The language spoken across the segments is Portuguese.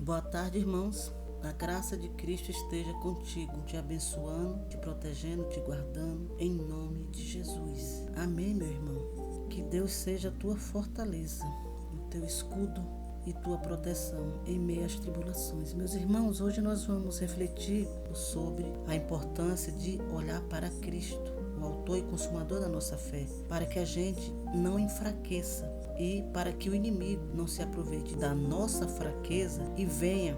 Boa tarde, irmãos. A graça de Cristo esteja contigo, te abençoando, te protegendo, te guardando, em nome de Jesus. Amém, meu irmão. Que Deus seja a tua fortaleza, o teu escudo e tua proteção em meio às tribulações. Meus irmãos, hoje nós vamos refletir sobre a importância de olhar para Cristo, o autor e consumador da nossa fé, para que a gente não enfraqueça e para que o inimigo não se aproveite da nossa fraqueza e venha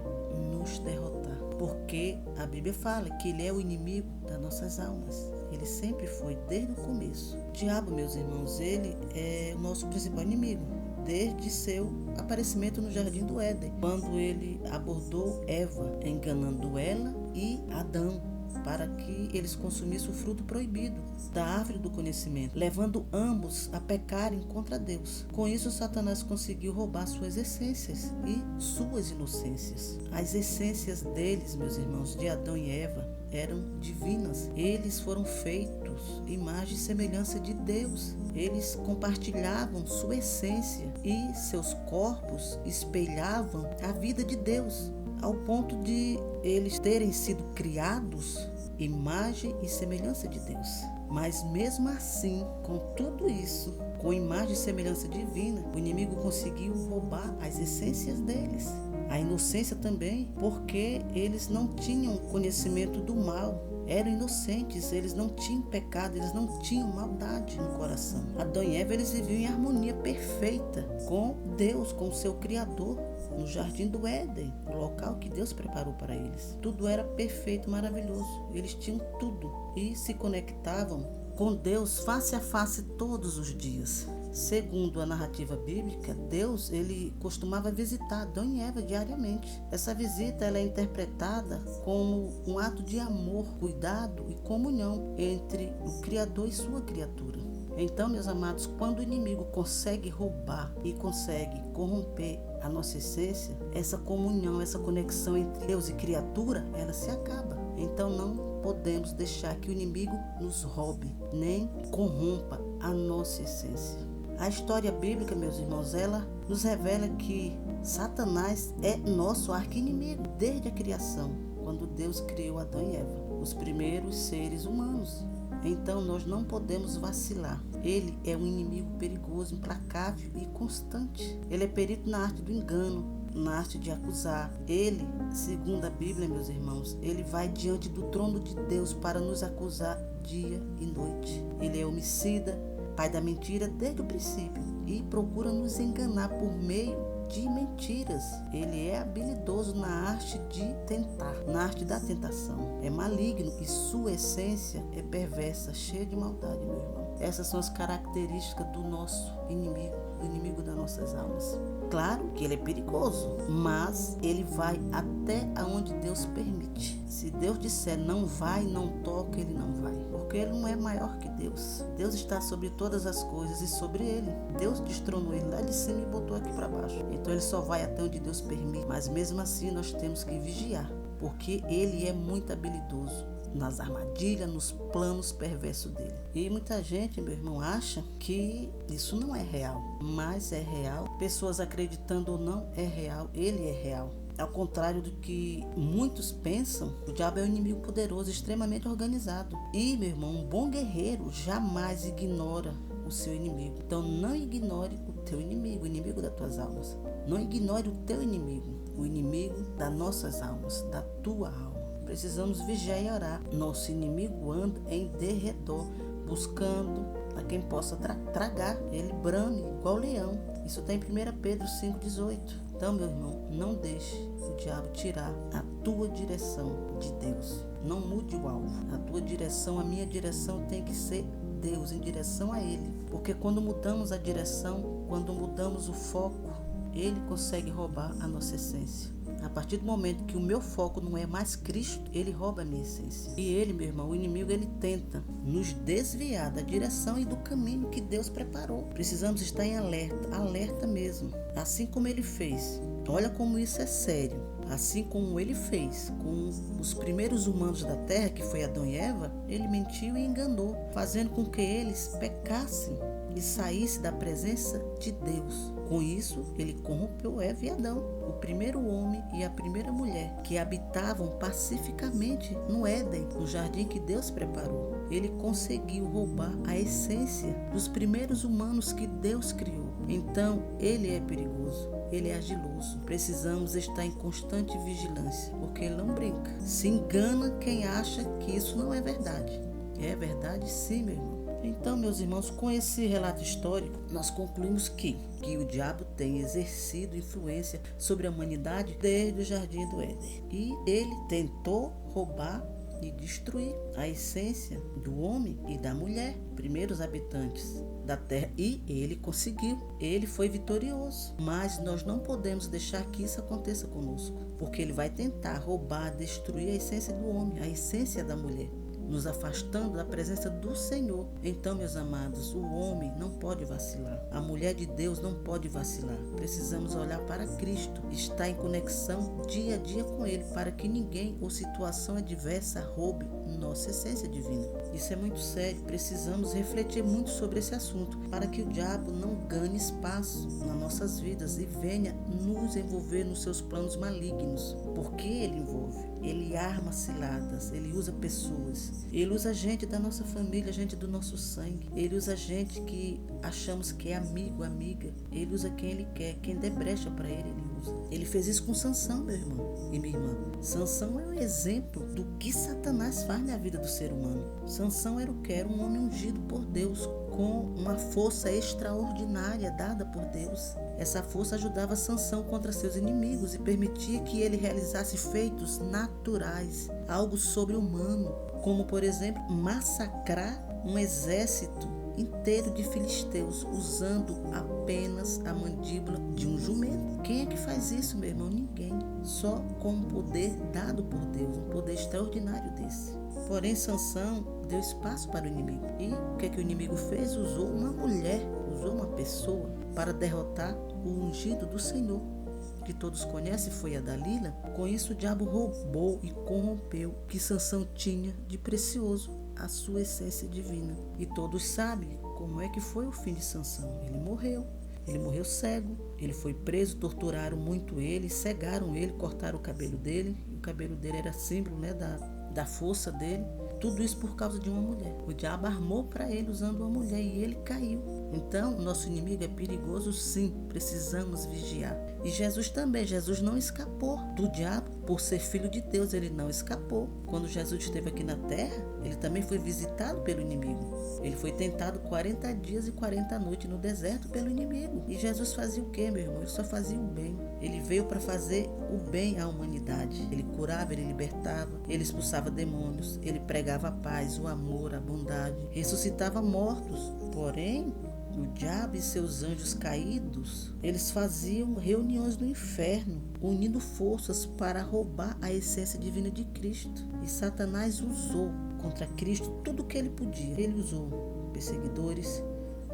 nos derrotar. Porque a Bíblia fala que ele é o inimigo das nossas almas. Ele sempre foi, desde o começo. O diabo, meus irmãos, ele é o nosso principal inimigo, desde seu aparecimento no Jardim do Éden, quando ele abordou Eva, enganando ela e Adão, para que eles consumissem o fruto proibido da árvore do conhecimento, levando ambos a pecarem contra Deus. Com isso, Satanás conseguiu roubar suas essências e suas inocências. As essências deles, meus irmãos, de Adão e Eva, eram divinas. Eles foram feitos imagem e semelhança de Deus. Eles compartilhavam sua essência e seus corpos espelhavam a vida de Deus, ao ponto de eles terem sido criados imagem e semelhança de Deus. Mas mesmo assim, com tudo isso, com imagem e semelhança divina, o inimigo conseguiu roubar as essências deles. A inocência também, porque eles não tinham conhecimento do mal. Eram inocentes, eles não tinham pecado, eles não tinham maldade no coração. Adão e Eva, eles viviam em harmonia perfeita com Deus, com o seu Criador, no Jardim do Éden, o local que Deus preparou para eles. Tudo era perfeito, maravilhoso. Eles tinham tudo e se conectavam com Deus face a face todos os dias. Segundo a narrativa bíblica, Deus ele costumava visitar Adão e Eva diariamente. Essa visita ela é interpretada como um ato de amor, cuidado e comunhão entre o Criador e sua criatura. Então, meus amados, quando o inimigo consegue roubar e consegue corromper a nossa essência, essa comunhão, essa conexão entre Deus e criatura, ela se acaba. Então não podemos deixar que o inimigo nos roube, nem corrompa a nossa essência. A história bíblica, meus irmãos, ela nos revela que Satanás é nosso arqui-inimigo desde a criação, quando Deus criou Adão e Eva, os primeiros seres humanos. Então nós não podemos vacilar. Ele é um inimigo perigoso, implacável e constante. Ele é perito na arte do engano, na arte de acusar. Ele, segundo a Bíblia, meus irmãos, ele vai diante do trono de Deus para nos acusar dia e noite. Ele é homicida, pai da mentira desde o princípio e procura nos enganar por meio de mentiras. Ele é habilidoso na arte de tentar, na arte da tentação. É maligno e sua essência é perversa, cheia de maldade, meu irmão. Essas são as características do nosso inimigo, do inimigo das nossas almas. Claro que ele é perigoso, mas ele vai até aonde Deus permite. Se Deus disser não vai, não toca, ele não vai. Porque ele não é maior que Deus. Deus está sobre todas as coisas e sobre ele. Deus destronou ele lá de cima e botou aqui para baixo. Então ele só vai até onde Deus permite. Mas mesmo assim nós temos que vigiar, porque ele é muito habilidoso nas armadilhas, nos planos perversos dele. E muita gente, meu irmão, acha que isso não é real, mas é real. Pessoas acreditando ou não, é real, ele é real. Ao contrário do que muitos pensam, o diabo é um inimigo poderoso, extremamente organizado. E, meu irmão, um bom guerreiro jamais ignora o seu inimigo. Então não ignore o teu inimigo, o inimigo das tuas almas. Não ignore o teu inimigo, o inimigo das nossas almas, da tua alma. Precisamos vigiar e orar. Nosso inimigo anda em derredor, buscando a quem possa tragar. Ele brame igual leão. Isso está em 1 Pedro 5,18. Então, meu irmão, não deixe o diabo tirar a tua direção de Deus. Não mude o alvo. A tua direção, a minha direção tem que ser Deus, em direção a Ele. Porque quando mudamos a direção, quando mudamos o foco, Ele consegue roubar a nossa essência. A partir do momento que o meu foco não é mais Cristo, ele rouba a minha essência. E ele, meu irmão, o inimigo, ele tenta nos desviar da direção e do caminho que Deus preparou. Precisamos estar em alerta, alerta mesmo. Assim como ele fez. Olha como isso é sério. Assim como ele fez com os primeiros humanos da terra, que foi Adão e Eva, ele mentiu e enganou, fazendo com que eles pecassem e saíssem da presença de Deus. Com isso, ele corrompeu Eva e Adão, o primeiro homem e a primeira mulher, que habitavam pacificamente no Éden, no jardim que Deus preparou. Ele conseguiu roubar a essência dos primeiros humanos que Deus criou. Então, ele é perigoso, ele é ardiloso. Precisamos estar em constante vigilância, porque ele não brinca. Se engana quem acha que isso não é verdade. É verdade sim, meu irmão. Então, meus irmãos, com esse relato histórico, nós concluímos que o diabo tem exercido influência sobre a humanidade desde o Jardim do Éden. E ele tentou roubar e destruir a essência do homem e da mulher, primeiros habitantes da terra, e ele conseguiu. Ele foi vitorioso, mas nós não podemos deixar que isso aconteça conosco, porque ele vai tentar roubar, destruir a essência do homem, a essência da mulher, nos afastando da presença do Senhor. Então, meus amados, o homem não pode vacilar. A mulher de Deus não pode vacilar. Precisamos olhar para Cristo, estar em conexão dia a dia com Ele, para que ninguém ou situação adversa roube nossa essência divina. Isso é muito sério. Precisamos refletir muito sobre esse assunto, para que o diabo não ganhe espaço nas nossas vidas e venha nos envolver nos seus planos malignos. Porque ele envolve. Ele arma ciladas, ele usa pessoas, ele usa gente da nossa família, gente do nosso sangue, ele usa gente que achamos que é amigo, amiga, ele usa quem ele quer, quem der brecha para ele, ele usa. Ele fez isso com Sansão, meu irmão e minha irmã. Sansão é um exemplo do que Satanás faz na vida do ser humano. Sansão era o que? Era um homem ungido por Deus, com uma força extraordinária dada por Deus. Essa força ajudava Sansão contra seus inimigos e permitia que ele realizasse feitos naturais, algo sobre-humano, como, por exemplo, massacrar um exército inteiro de filisteus usando apenas a mandíbula de um jumento. Quem é que faz isso, meu irmão? Ninguém. Só com um poder dado por Deus, um poder extraordinário desse. Porém, Sansão deu espaço para o inimigo. E o que o inimigo fez? Usou uma mulher, usou uma pessoa para derrotar o ungido do Senhor, que todos conhecem, foi a Dalila. Com isso, o diabo roubou e corrompeu o que Sansão tinha de precioso, a sua essência divina. E todos sabem como é que foi o fim de Sansão. Ele morreu cego, ele foi preso, torturaram muito ele, cegaram ele, cortaram o cabelo dele. O cabelo dele era símbolo, da força dele. Tudo isso por causa de uma mulher. O diabo armou para ele usando uma mulher e ele caiu. Então, nosso inimigo é perigoso sim, precisamos vigiar. E Jesus também, Jesus não escapou do diabo por ser filho de Deus, ele não escapou. Quando Jesus esteve aqui na terra, ele também foi visitado pelo inimigo. Ele foi tentado 40 dias e 40 noites no deserto pelo inimigo. E Jesus fazia o quê, meu irmão? Ele só fazia o bem. Ele veio para fazer o bem à humanidade. Ele curava, ele libertava, ele expulsava demônios, ele pregava a paz, o amor, a bondade, ressuscitava mortos. Porém, o diabo e seus anjos caídos, eles faziam reuniões no inferno, unindo forças para roubar a essência divina de Cristo. E Satanás usou contra Cristo tudo o que ele podia. Ele usou perseguidores,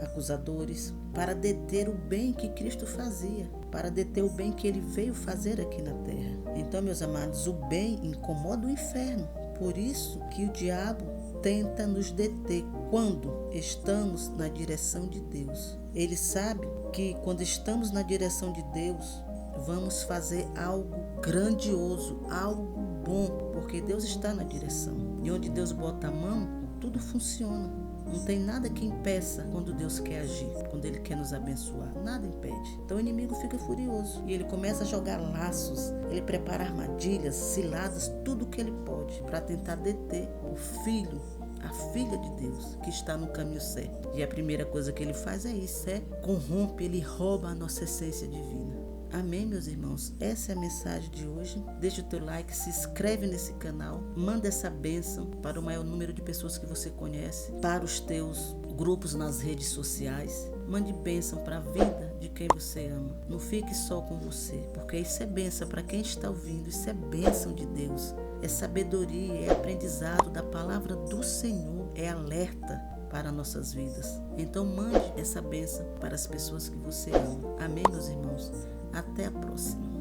acusadores, para deter o bem que Cristo fazia, para deter o bem que ele veio fazer aqui na terra. Então, meus amados, o bem incomoda o inferno. Por isso que o diabo tenta nos deter quando estamos na direção de Deus. Ele sabe que quando estamos na direção de Deus, vamos fazer algo grandioso, algo bom, porque Deus está na direção. E onde Deus bota a mão, tudo funciona. Não tem nada que impeça quando Deus quer agir, quando Ele quer nos abençoar. Nada impede. Então o inimigo fica furioso e ele começa a jogar laços, ele prepara armadilhas, ciladas, tudo o que ele pode para tentar deter o filho, a filha de Deus, que está no caminho certo. E a primeira coisa que ele faz é isso, corrompe, ele rouba a nossa essência divina. Amém, meus irmãos? Essa é a mensagem de hoje. Deixa o teu like, se inscreve nesse canal, manda essa bênção para o maior número de pessoas que você conhece, para os teus grupos nas redes sociais. Mande bênção para a vida de quem você ama. Não fique só com você, porque isso é bênção para quem está ouvindo, isso é bênção de Deus. É sabedoria, é aprendizado da palavra do Senhor, é alerta para nossas vidas. Então mande essa bênção para as pessoas que você ama. Amém, meus irmãos? Até a próxima.